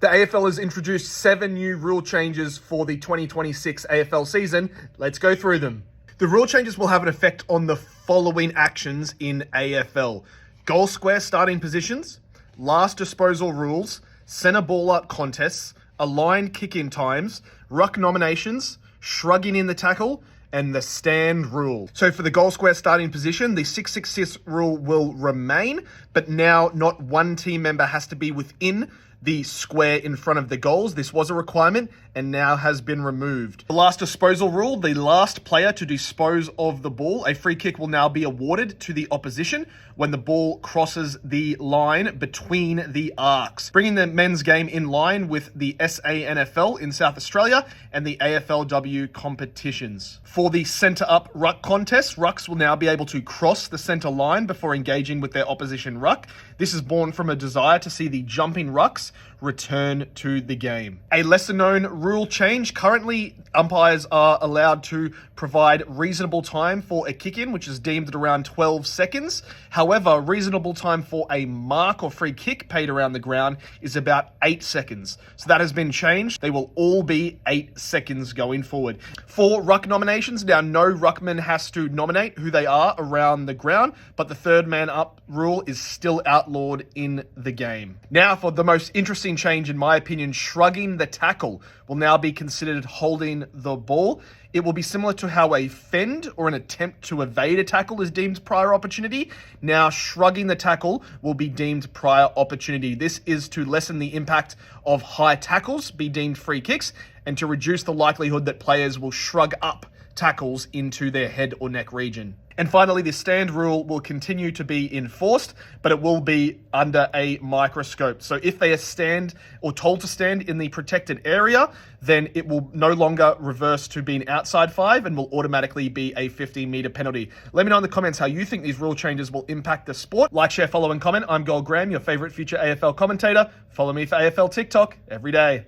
The AFL has introduced 7 new rule changes for the 2026 AFL season. Let's go through them. The rule changes will have an effect on the following actions in AFL: goal square starting positions, last disposal rules, centre ball up contests, aligned kick-in times, ruck nominations, shrugging in the tackle, and the stand rule. So for the goal square starting position, the 666 rule will remain, but now not one team member has to be within the square in front of the goals. This was a requirement and now has been removed. The last disposal rule, the last player to dispose of the ball, a free kick will now be awarded to the opposition when the ball crosses the line between the arcs, bringing the men's game in line with the SANFL in South Australia and the AFLW competitions. For the centre up ruck contest, rucks will now be able to cross the centre line before engaging with their opposition ruck. This is born from a desire to see the jumping rucks return to the game. A lesser known rule change: currently umpires are allowed to provide reasonable time for a kick-in, which is deemed at around 12 seconds. However, reasonable time for a mark or free kick paid around the ground is about 8 seconds. So that has been changed. They will all be 8 seconds going forward. For ruck nominations, now no ruckman has to nominate who they are around the ground, but the third man up rule is still outlawed in the game. Now for the most interesting change, in my opinion: shrugging the tackle will now be considered holding the ball. It will be similar to how a fend or an attempt to evade a tackle is deemed prior opportunity. Now shrugging the tackle will be deemed prior opportunity. This is to lessen the impact of high tackles be deemed free kicks and to reduce the likelihood that players will shrug up tackles into their head or neck region. And finally, the stand rule will continue to be enforced, but it will be under a microscope. So if they are stand or told to stand in the protected area, then it will no longer reverse to being outside 5 and will automatically be a 15-meter penalty. Let me know in the comments how you think these rule changes will impact the sport. Like, share, follow, and comment. I'm Gold Graham, your favorite future AFL commentator. Follow me for AFL TikTok every day.